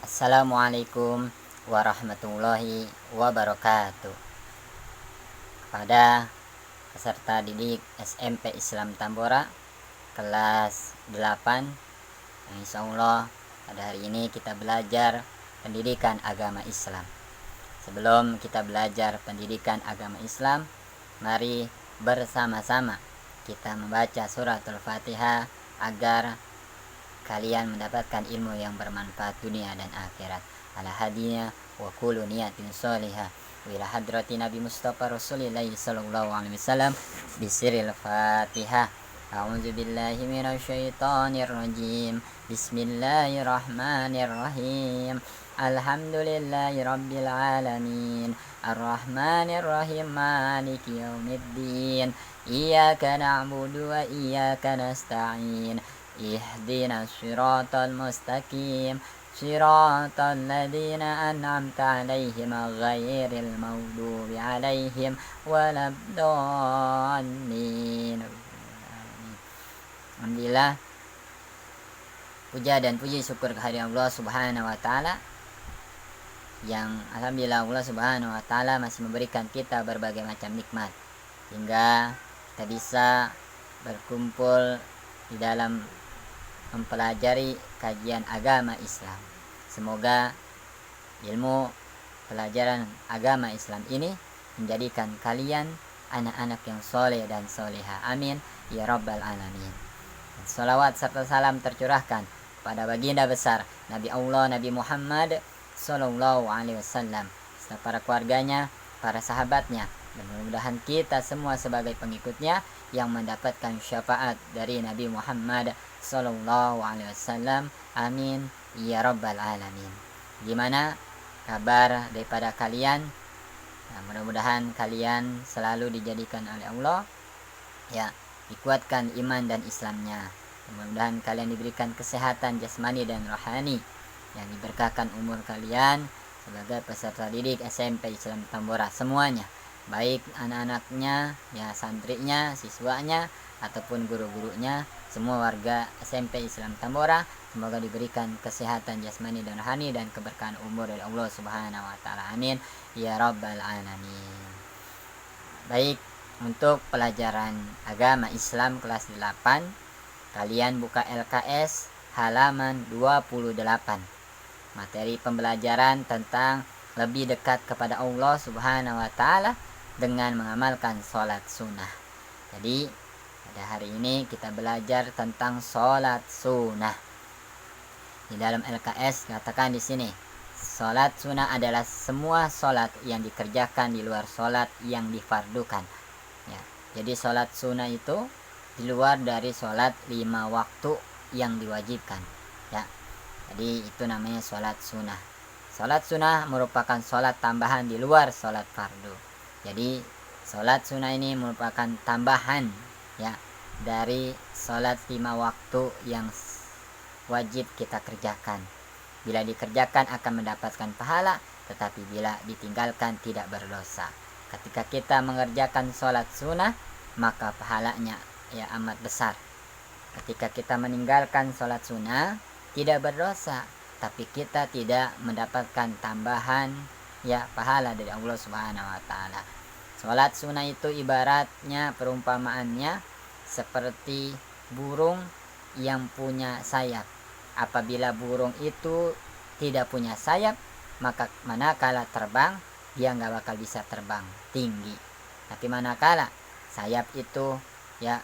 Assalamualaikum warahmatullahi wabarakatuh. Kepada peserta didik SMP Islam Tambora kelas 8, yang insya Allah pada hari ini kita belajar pendidikan agama Islam. Sebelum kita belajar pendidikan agama Islam, mari bersama-sama kita membaca surat Al-Fatihah agar kalian mendapatkan ilmu yang bermanfaat dunia dan akhirat. Ala hadinya wa kullu niyatin sholihah wa ila hadrati Nabi Mustafa Rasulillah sallallahu alaihi wasallam bisiril Fatihah. A'udzu billahi minasyaitonir rajim. Bismillahirrahmanirrahim. Alhamdulillahi rabbil alamin. Arrahmanir rahim. Maliki yaumiddin. Iyyaka na'budu wa iyyaka nasta'in. Ihdinas siratal mustaqim siratal ladzina an'amta 'alaihim ghairil maghdubi 'alaihim waladdallin. Alhamdulillah, puja dan puji syukur kehadirat Allah Subhanahu wa taala, yang alhamdulillah Allah Subhanahu wa taala masih memberikan kita berbagai macam nikmat hingga kita bisa berkumpul di dalam mempelajari kajian agama Islam. Semoga ilmu pelajaran agama Islam ini menjadikan kalian anak-anak yang soleh dan soleha. Amin ya rabbal alamin. Dan salawat serta salam tercurahkan pada baginda besar Nabi Allah Nabi Muhammad sallallahu alaihi wasallam, serta para keluarganya, para sahabatnya, dan mudah-mudahan kita semua sebagai pengikutnya yang mendapatkan syafaat dari Nabi Muhammad sallallahu alaihi wasallam. Amin ya rabbal alamin. Gimana kabar daripada kalian? Nah, mudah-mudahan kalian selalu dijadikan oleh Allah, ya, dikuatkan iman dan Islamnya. Mudah-mudahan kalian diberikan kesehatan jasmani dan rohani, yang diberkahkan umur kalian sebagai peserta didik SMP Islam Tambora semuanya, baik anak-anaknya, ya, santrinya, siswanya, ataupun guru-gurunya, semua warga SMP Islam Tambora semoga diberikan kesehatan jasmani dan rohani dan keberkahan umur dari Allah Subhanahu wa taala. Amin ya rabbal alamin. Baik, untuk pelajaran agama Islam kelas 8, kalian buka LKS halaman 28. Materi pembelajaran tentang lebih dekat kepada Allah Subhanahu wa taala dengan mengamalkan sholat sunnah. Jadi pada hari ini kita belajar tentang sholat sunnah. Di dalam LKS katakan di sini, sholat sunnah adalah semua sholat yang dikerjakan di luar sholat yang difardukan. Ya, jadi sholat sunnah itu di luar dari sholat 5 waktu yang diwajibkan. Ya, jadi itu namanya sholat sunnah. Sholat sunnah merupakan sholat tambahan di luar sholat fardu. Jadi sholat sunnah ini merupakan tambahan, ya, dari sholat 5 waktu yang wajib kita kerjakan. Bila dikerjakan akan mendapatkan pahala, tetapi bila ditinggalkan tidak berdosa. Ketika kita mengerjakan sholat sunnah, maka pahalanya ya amat besar. Ketika kita meninggalkan sholat sunnah, tidak berdosa, tapi kita tidak mendapatkan tambahan, ya, pahala dari Allah Subhanahu wa taala. Sholat sunnah itu ibaratnya, perumpamaannya seperti burung yang punya sayap. Apabila burung itu tidak punya sayap, maka manakala terbang dia nggak bakal bisa terbang tinggi. Tapi manakala sayap itu, ya,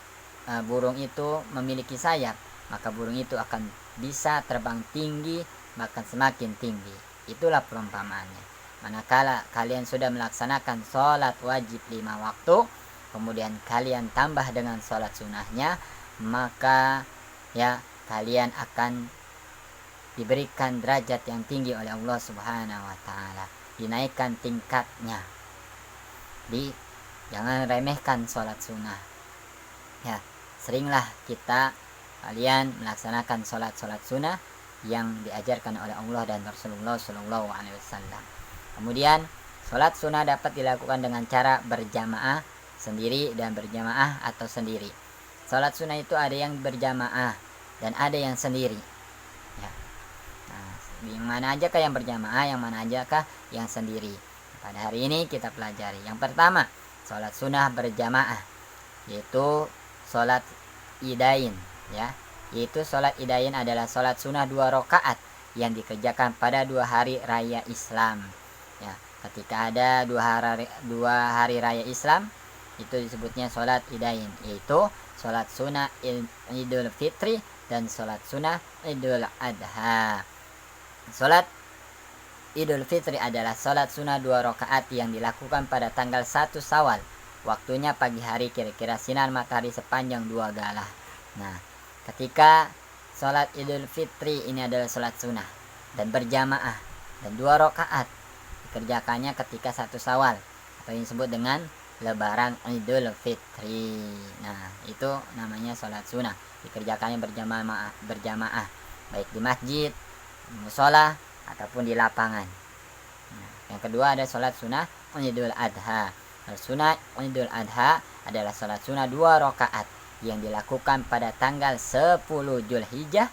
burung itu memiliki sayap, maka burung itu akan bisa terbang tinggi, bahkan semakin tinggi. Itulah perumpamaannya. Manakala kalian sudah melaksanakan sholat wajib 5 waktu, kemudian kalian tambah dengan sholat sunnahnya, maka ya kalian akan diberikan derajat yang tinggi oleh Allah Subhanahu wa taala, dinaikkan tingkatnya. Jangan remehkan sholat sunnah. Ya, seringlah kalian melaksanakan sholat sunnah yang diajarkan oleh Allah dan Rasulullah Shallallahu alaihi wasallam. Kemudian sholat sunnah dapat dilakukan dengan cara berjamaah sendiri dan berjamaah atau sendiri. Sholat sunnah itu ada yang berjamaah dan ada yang sendiri. Ya. Nah, Yang mana aja kah yang berjamaah, yang mana aja kah yang sendiri. Pada hari ini kita pelajari. Yang pertama, sholat sunnah berjamaah, yaitu sholat idain, ya. Yaitu sholat idain adalah sholat sunnah 2 rakaat yang dikerjakan pada 2 hari raya Islam. Ya, ketika ada 2 hari raya Islam, itu disebutnya sholat idain, yaitu sholat sunnah Idul Fitri dan sholat sunnah Idul Adha. Sholat Idul Fitri adalah sholat sunnah 2 rakaat yang dilakukan pada tanggal 1 Syawal. Waktunya pagi hari, kira-kira sinar matahari sepanjang 2 galah. Nah, ketika sholat Idul Fitri ini adalah sholat sunnah dan berjamaah dan 2 rakaat, dikerjakannya ketika 1 Syawal atau yang disebut dengan Lebaran Idul Fitri. Nah, itu namanya sholat sunnah, dikerjakannya berjamaah baik di masjid, di mushola, ataupun di lapangan. Nah, yang kedua ada sholat sunnah Idul Adha. Sholat sunnah Idul Adha adalah sholat sunnah 2 rakaat yang dilakukan pada tanggal 10 Zulhijjah.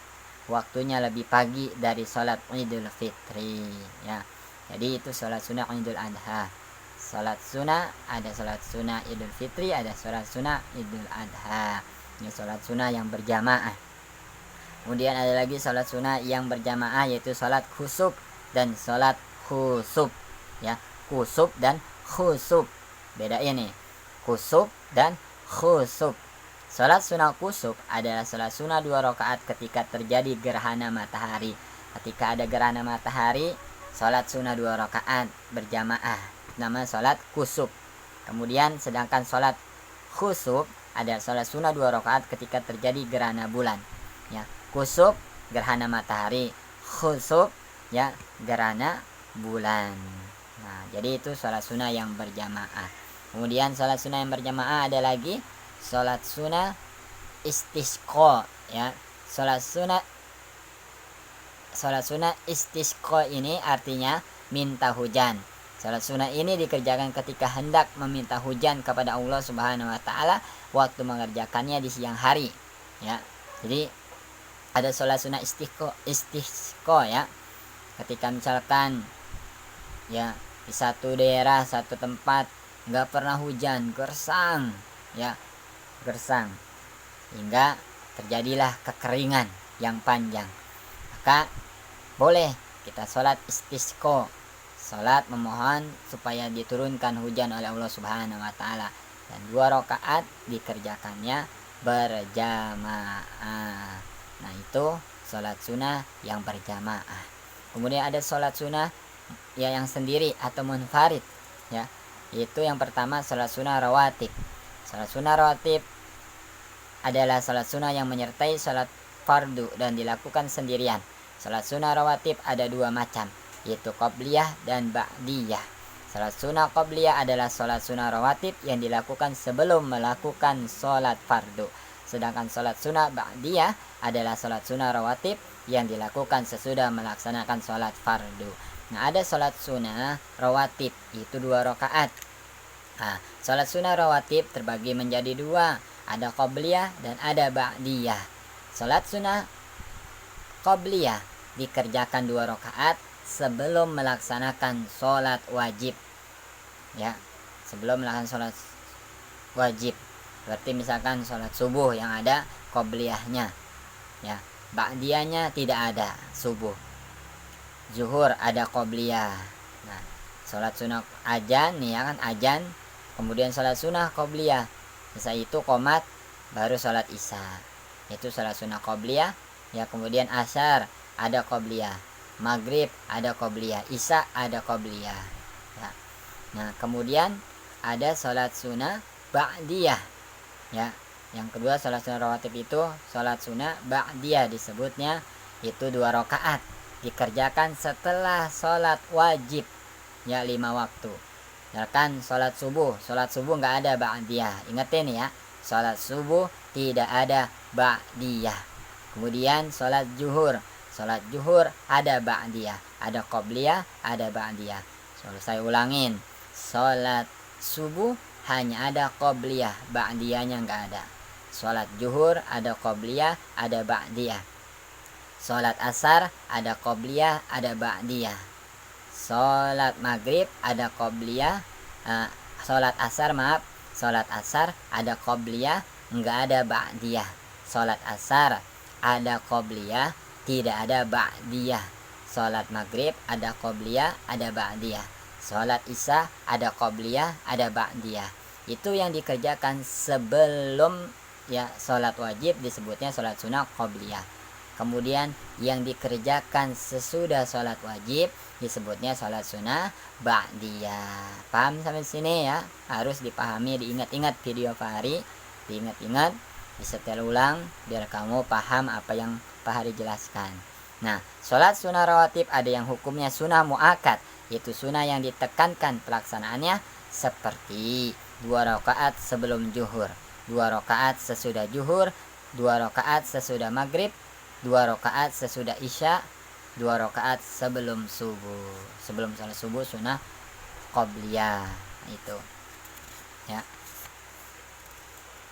Waktunya lebih pagi dari sholat Idul Fitri, ya. Jadi itu sholat sunnah Idul Adha. Sholat sunnah, ada sholat sunnah Idul Fitri, ada sholat sunnah Idul Adha. Ini sholat sunnah yang berjamaah. Kemudian ada lagi sholat sunnah yang berjamaah, yaitu sholat khusuf dan sholat khusuf, ya. Khusuf dan khusuf, beda ini, khusuf dan khusuf. Sholat sunnah khusuf adalah sholat sunnah 2 rakaat ketika terjadi gerhana matahari. Ketika ada gerhana matahari, sholat sunnah 2 rakaat berjamaah, nama sholat khusuf. Kemudian sedangkan sholat khusuf adalah sholat sunnah 2 rakaat ketika terjadi gerhana bulan, ya. Khusuf gerhana matahari, khusuf ya gerhana bulan. Nah, jadi itu sholat sunnah yang berjamaah. Kemudian sholat sunnah yang berjamaah ada lagi sholat sunnah istisqa, ya. Sholat sunnah istisqa ini artinya minta hujan. Sholat sunnah ini dikerjakan ketika hendak meminta hujan kepada Allah Subhanahu wa taala waktu mengerjakannya di siang hari, ya. Jadi ada sholat sunnah istisqa, ya. Ketika misalkan, ya, di satu daerah, satu tempat nggak pernah hujan, gersang, ya, gersang, hingga terjadilah kekeringan yang panjang, maka boleh kita sholat istisqa, sholat memohon supaya diturunkan hujan oleh Allah Subhanahu wa taala, dan 2 rakaat dikerjakannya berjamaah. Nah, itu sholat sunnah yang berjamaah. Kemudian ada sholat sunnah ya yang sendiri atau munfarid, ya. Itu yang pertama sholat sunnah rawatib. Sholat sunnah rawatib adalah sholat sunnah yang menyertai sholat fardu dan dilakukan sendirian. Sholat sunnah rawatib ada 2 macam, yaitu qobliyah dan ba'diyah. Sholat sunnah qobliyah adalah sholat sunnah rawatib yang dilakukan sebelum melakukan sholat fardu. Sedangkan sholat sunnah ba'diyah adalah sholat sunnah rawatib yang dilakukan sesudah melaksanakan sholat fardu. Nah, ada sholat sunnah rawatib, itu 2 rakaat. Nah, sholat sunnah rawatib terbagi menjadi 2, ada qobliyah dan ada ba'diyah. Sholat sunnah qobliyah dikerjakan 2 rakaat sebelum melaksanakan sholat wajib, ya, sebelum melaksanakan sholat wajib. Berarti misalkan sholat subuh yang ada qobliyahnya, ya. Ba'diyahnya tidak ada subuh. Zuhur ada qobliyah. Nah, sholat sunnah ajan nih, ya kan, ajan, kemudian sholat sunnah qobliyah. Setelah itu qomat, baru sholat isya. Itu sholat sunnah qobliyah, ya. Kemudian asar ada qobliyah, maghrib ada qobliyah, isya ada qobliyah, ya. Nah, kemudian ada sholat sunnah ba'diyah, ya. Yang kedua sholat sunnah rawatib itu sholat sunnah ba'diyah, disebutnya itu 2 rakaat, dikerjakan setelah sholat wajib, ya, 5 waktu. Misalkan sholat subuh nggak ada ba'diyah, ingetin ya, sholat subuh tidak ada ba'diyah. Kemudian sholat juhur ada ba'diyah, ada qobliyah, ada ba'diyah. Saya ulangin, sholat subuh hanya ada qobliyah, ba'diyahnya nggak ada. Sholat juhur ada qobliyah, ada ba'diyah. Sholat asar ada qobliyah, ada ba'diyah. Sholat maghrib ada qobliyah, sholat asar ada qobliyah, enggak ada ba'diyah. Sholat asar ada qobliyah, tidak ada ba'diyah. Sholat maghrib ada qobliyah, ada ba'diyah. Sholat isya ada qobliyah, ada ba'diyah. Itu yang dikerjakan sebelum ya sholat wajib disebutnya sholat sunnah qobliyah. Kemudian yang dikerjakan sesudah sholat wajib disebutnya sholat sunnah ba'diyah. Paham sampai sini ya? Harus dipahami, diingat-ingat video Fahri, diingat-ingat, disetel ulang biar kamu paham apa yang Fahri jelaskan. Nah, sholat sunnah rawatib ada yang hukumnya sunnah mu'akad, yaitu sunnah yang ditekankan pelaksanaannya, seperti 2 rakaat sebelum zuhur, 2 rakaat sesudah zuhur, 2 rakaat sesudah maghrib, 2 rakaat sesudah isya, 2 rakaat sebelum subuh. Sebelum salat subuh sunnah qobliyah itu. Ya.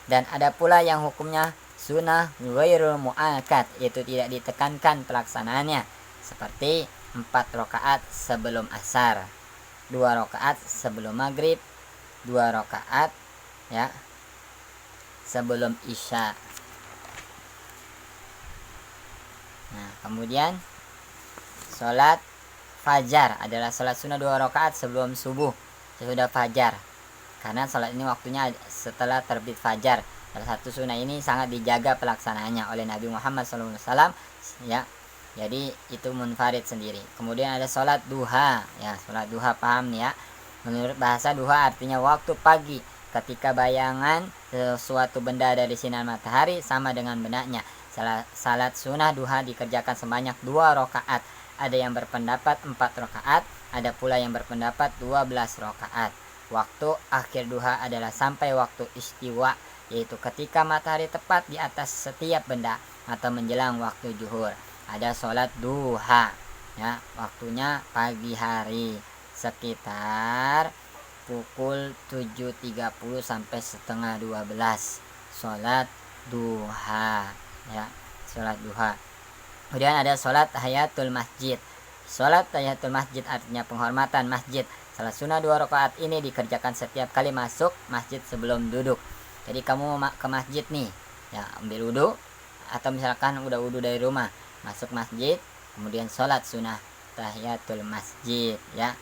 Dan ada pula yang hukumnya sunnah ghairul mu'akkad, yaitu tidak ditekankan pelaksanaannya, seperti 4 rakaat sebelum asar, 2 rakaat sebelum maghrib, 2 rakaat ya sebelum isya. Nah, kemudian sholat fajar adalah sholat sunnah 2 rakaat sebelum subuh sesudah fajar, karena sholat ini waktunya setelah terbit fajar. Salah satu sunnah ini sangat dijaga pelaksanaannya oleh Nabi Muhammad SAW ya, jadi itu munfarid sendiri. Kemudian ada sholat duha ya, sholat duha paham nih ya. Menurut bahasa duha artinya waktu pagi ketika bayangan sesuatu benda dari sinar matahari sama dengan benaknya. Salat sunnah duha dikerjakan sebanyak 2 rakaat. Ada yang berpendapat 4 rakaat, ada pula yang berpendapat 12 rakaat. Waktu akhir duha adalah sampai waktu istiwa, yaitu ketika matahari tepat di atas setiap benda atau menjelang waktu zuhur. Ada sholat duha ya, waktunya pagi hari sekitar pukul 7.30 sampai setengah 12. Sholat duha ya, sholat duha. Kemudian ada sholat tahiyatul masjid. Sholat tahiyatul masjid artinya penghormatan masjid. Salat sunnah 2 rakaat ini dikerjakan setiap kali masuk masjid sebelum duduk. Jadi kamu ke masjid nih ya, ambil wudu, atau misalkan udah wudu dari rumah, masuk masjid, kemudian sholat sunnah tahiyatul masjid ya,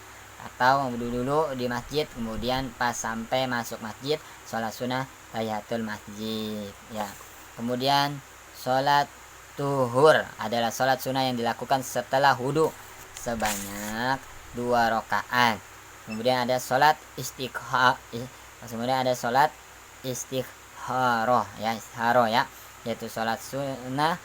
atau wudu dulu di masjid, kemudian pas sampai masuk masjid sholat sunnah tahiyatul masjid ya. Kemudian sholat tuhur adalah sholat sunnah yang dilakukan setelah wudu sebanyak 2 rakaat. Kemudian ada sholat istikharoh ya, yaitu sholat sunnah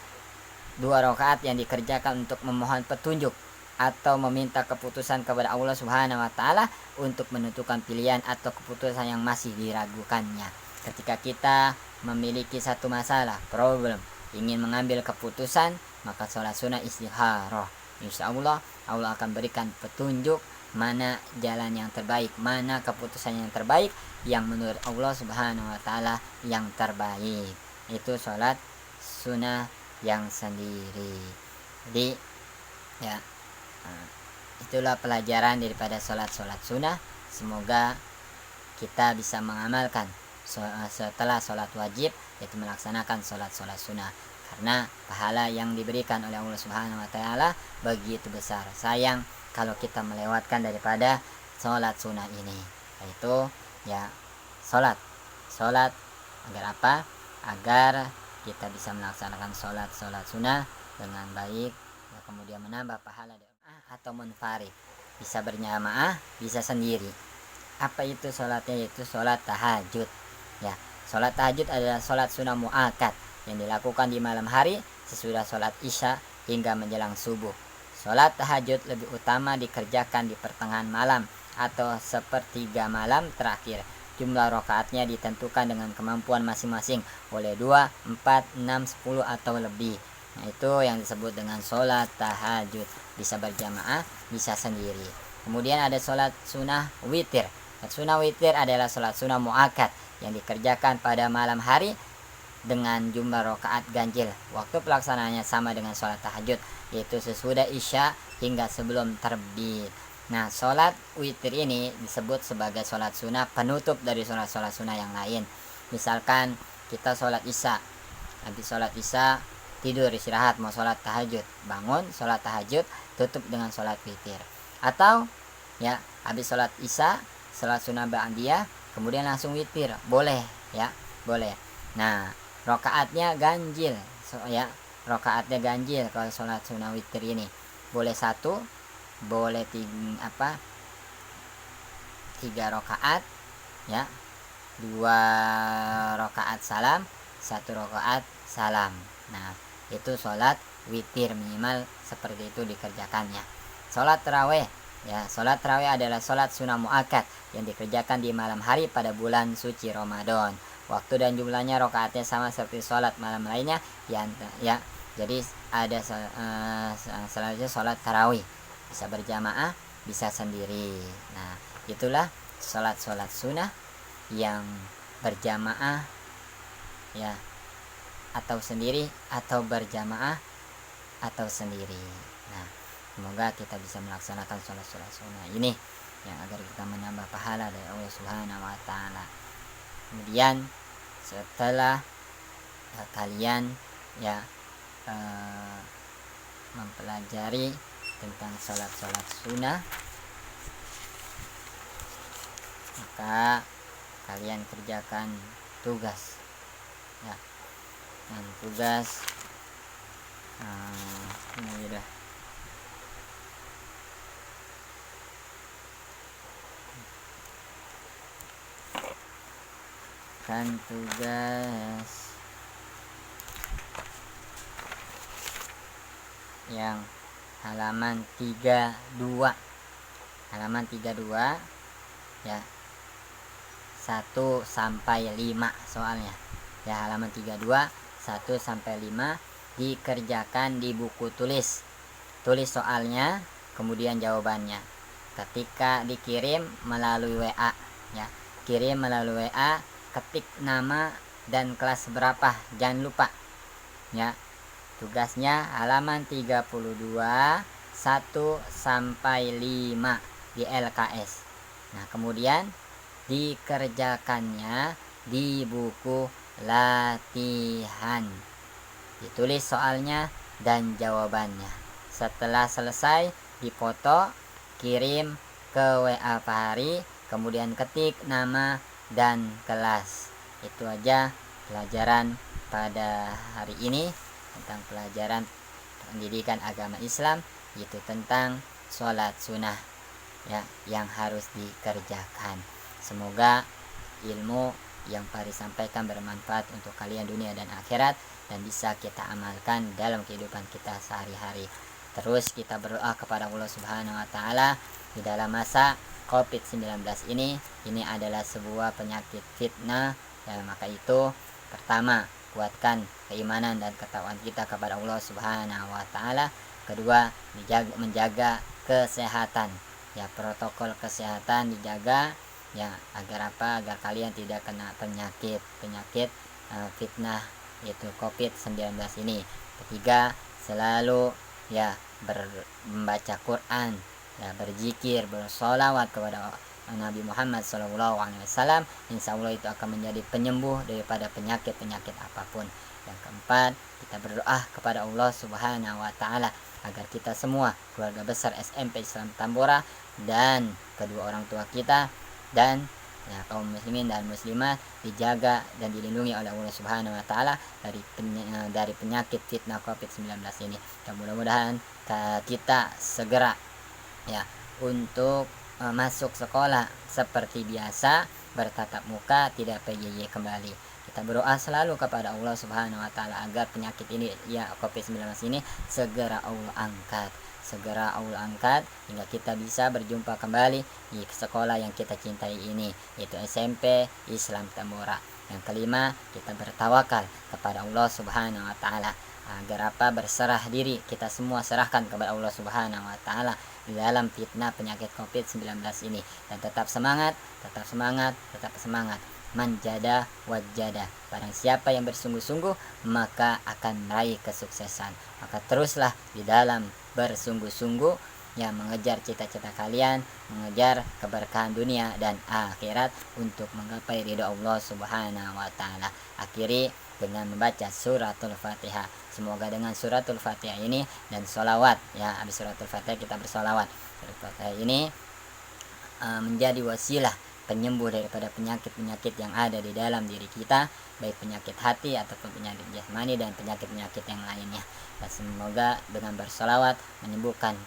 2 rakaat yang dikerjakan untuk memohon petunjuk atau meminta keputusan kepada Allah Subhanahu wa taala untuk menentukan pilihan atau keputusan yang masih diragukannya. Ketika kita memiliki satu masalah, problem, ingin mengambil keputusan, maka sholat sunnah istikharoh. Insya Allah akan berikan petunjuk mana jalan yang terbaik, mana keputusan yang terbaik yang menurut Allah Subhanahu wa taala yang terbaik. Itu sholat sunnah yang sendiri. Jadi ya, itulah pelajaran daripada sholat sunnah. Semoga kita bisa mengamalkan setelah sholat wajib, yaitu melaksanakan sholat sunnah, karena pahala yang diberikan oleh Allah Subhanahu wa taala begitu besar. Sayang kalau kita melewatkan daripada sholat sunnah ini, yaitu ya sholat agar apa? Agar kita bisa melaksanakan sholat sunnah dengan baik ya, kemudian menambah pahala atau munfarid, bisa berjamaah, bisa sendiri. Apa itu sholatnya? Yaitu sholat tahajud ya. Sholat tahajud adalah sholat sunnah mu'akkad yang dilakukan di malam hari sesudah sholat isya hingga menjelang subuh. Sholat tahajud lebih utama dikerjakan di pertengahan malam atau sepertiga malam terakhir. Jumlah rakaatnya ditentukan dengan kemampuan masing-masing, boleh 2, 4, 6, 10 atau lebih. Nah, itu yang disebut dengan sholat tahajud. Bisa berjamaah, bisa sendiri. Kemudian ada sholat sunnah witir. Sunnah witir adalah sholat sunnah mu'akkad yang dikerjakan pada malam hari dengan jumlah rakaat ganjil. Waktu pelaksanaannya sama dengan sholat tahajud, yaitu sesudah isya hingga sebelum terbit. Nah, sholat witir ini disebut sebagai sholat sunnah penutup dari sholat-sholat sunnah yang lain. Misalkan kita sholat isya, habis sholat isya tidur istirahat mau sholat tahajud, bangun sholat tahajud tutup dengan sholat witir. Atau ya habis sholat isya sholat sunnah ba'diyah kemudian langsung witir, boleh ya, boleh. Nah, rakaatnya ganjil, rakaatnya ganjil kalau sholat sunnah witir ini. Boleh 1, boleh 3 rakaat ya, 2 rakaat salam, 1 rakaat salam. Nah, itu sholat witir minimal seperti itu dikerjakannya. Sholat tarawih ya, sholat tarawih adalah sholat sunnah muakkad yang dikerjakan di malam hari pada bulan suci Ramadan. Waktu dan jumlahnya rakaatnya sama seperti sholat malam lainnya ya. Jadi ada selanjutnya sholat tarawih, bisa berjamaah bisa sendiri. Nah, itulah sholat sunnah yang berjamaah ya, atau sendiri, atau berjamaah atau sendiri. Nah, semoga kita bisa melaksanakan sholat sunnah ini ya, agar kita menambah pahala dari Allah Subhanahu wa taala. Kemudian setelah kalian ya mempelajari tentang sholat sunnah, maka kalian kerjakan tugas ya. Dan tugas ini udah kan tugas yang halaman 32 ya, 1 sampai 5 soalnya ya. Halaman 32 1 sampai 5 dikerjakan di buku tulis soalnya kemudian jawabannya ketika dikirim melalui WA ya. Kirim melalui WA, ketik nama dan kelas berapa, jangan lupa ya. Tugasnya halaman 32 1 sampai 5 di LKS. Nah, kemudian dikerjakannya di buku latihan, ditulis soalnya dan jawabannya. Setelah selesai dipoto, kirim ke WA Fahri, kemudian ketik nama dan kelas. Itu aja pelajaran pada hari ini tentang pelajaran pendidikan agama Islam, yaitu tentang sholat sunnah ya, yang harus dikerjakan. Semoga ilmu yang Fahri sampaikan bermanfaat untuk kalian dunia dan akhirat, dan bisa kita amalkan dalam kehidupan kita sehari-hari. Terus kita berdoa kepada Allah Subhanahu wa taala di dalam masa COVID-19 ini adalah sebuah penyakit fitnah ya. Maka itu pertama, kuatkan keimanan dan ketakwaan kita kepada Allah Subhanahu wa taala. Kedua, menjaga kesehatan ya, protokol kesehatan dijaga ya, agar kalian tidak kena penyakit fitnah yaitu COVID-19 ini. Ketiga, selalu ya membaca Quran ya, berzikir, bersolawat kepada Nabi Muhammad SAW. Insya Allah itu akan menjadi penyembuh daripada penyakit apapun. Yang keempat, kita berdoa kepada Allah Subhanahu wa taala agar kita semua, keluarga besar SMP Islam Tambora dan kedua orang tua kita dan ya, kaum muslimin dan muslimat dijaga dan dilindungi oleh Allah Subhanahu wa taala dari penyakit fitnah COVID-19 ini. Dan mudah-mudahan kita segera ya untuk masuk sekolah seperti biasa, bertatap muka, tidak PJJ kembali. Kita berdoa selalu kepada Allah Subhanahu wa taala agar penyakit ini ya, COVID-19 ini segera Allah angkat hingga kita bisa berjumpa kembali di sekolah yang kita cintai ini, yaitu SMP Islam Tambora. Yang kelima, kita bertawakal kepada Allah Subhanahu wa taala agar berserah diri, kita semua serahkan kepada Allah Subhanahu wa taala di dalam fitnah penyakit COVID-19 ini, dan tetap semangat manjada wajada. Barang siapa yang bersungguh-sungguh maka akan meraih kesuksesan. Maka teruslah di dalam bersungguh-sungguh ya mengejar cita-cita kalian, mengejar keberkahan dunia dan akhirat untuk menggapai ridha Allah Subhanahu wa taala. Akhiri dengan membaca suratul Fatihah. Semoga dengan suratul Fatihah ini dan sholawat ya, habis suratul Fatihah kita bersolawat. Suratul Fatihah ini menjadi wasilah penyembuh daripada penyakit-penyakit yang ada di dalam diri kita, baik penyakit hati ataupun penyakit jasmani dan penyakit-penyakit yang lainnya. Dan semoga dengan bersolawat menyembuhkan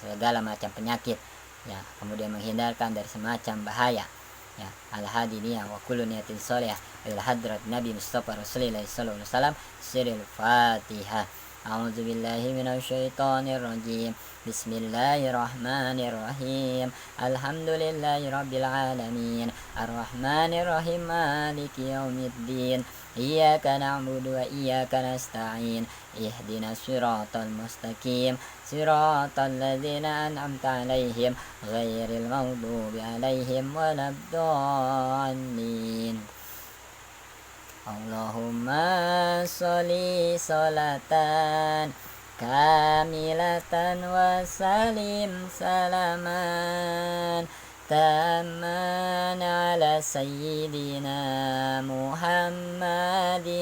segala macam penyakit ya, kemudian menghindarkan dari semacam bahaya ya. Al-hadiniyah wa kullu niyatin sholihah ila hadrat Nabi Mustafa Rasulullah sallallahu alaihi wasallam. Siril Fatihah. A'udzu billahi minasyaitonir rajim. Bismillahirrahmanirrahim. Alhamdulillahi rabbil alamin. Arrahmanir rahim. Maliki yaumiddin. Iyyaka na'budu wa iyyaka nasta'in. Ihdinas siratal mustaqim. Siratal ladzina an'amta 'alaihim ghairil maghdubi 'alaihim waladdallin. Allahumma sholli sholatan kamilatan wa salim salaman tamman ala sayyidina Muhammadin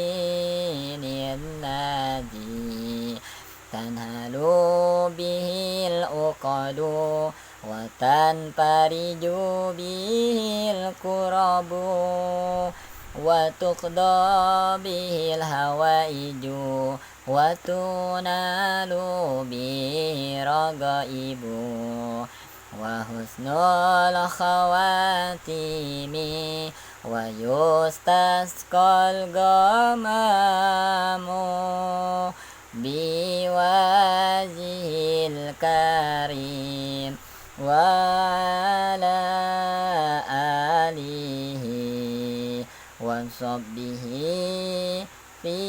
alladhi tanhalu bihil uqadu wa tanfariju bihil kurabu wa tuqda bihil hawaiju wa tunalu bihi ragaibu wa husnul khawatimi wa yustasqal gamamu biwajhil karim wa ala alihi wa sahbihi fi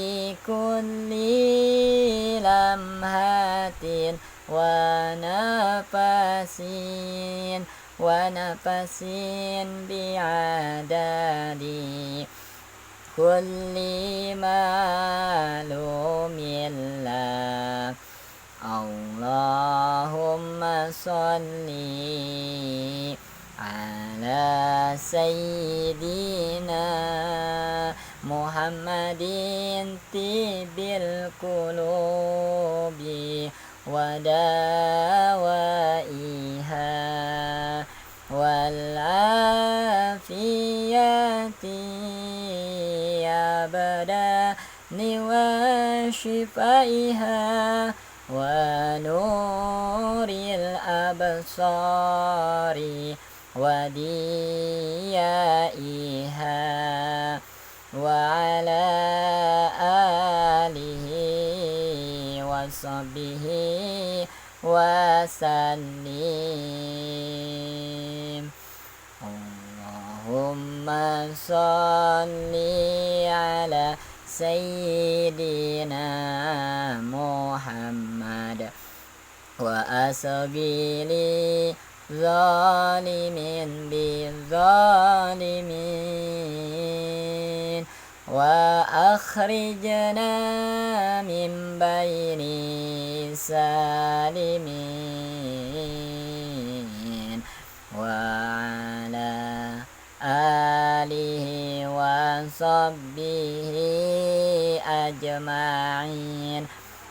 kulli lamhatin wa nafasin bi'adadi kulli ma'lumillah. Allahumma sholli ala sayyidina Muhammadin tibil qulubi wa dawaiha wal afiyati abadani wa shifaiha wa nuril absari wa diyaiha wa ala alihi wa sahbihi wa sallim. Allahumma sholli ala sayyidina Muhammad wa asabili zalimin bi zalimin wa akhrijna min baini salimin wa ala alihi wa sahbihi ajma'in.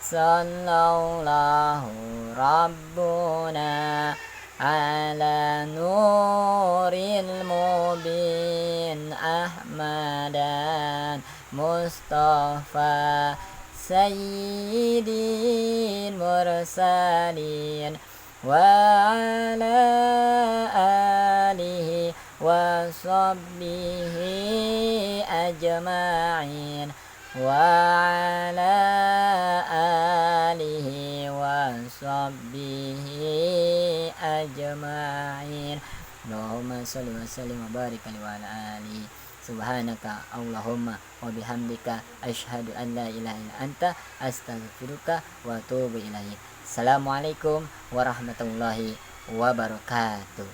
Sallallahu rabbuna ala nuril mubin Ahmadan Mustafa sayyidil mursalin wa ala alihi wa sahbihi ajma'in wa ala alihi wa sahbihi ajma'in. Allahumma sholli wa sallim wa barik alaihi wa ala alihi. Subhanaka Allahumma wa bihamdika asyhadu an la ilaha illa anta astaghfiruka wa atubu ilaik. Assalamualaikum warahmatullahi wabarakatuh.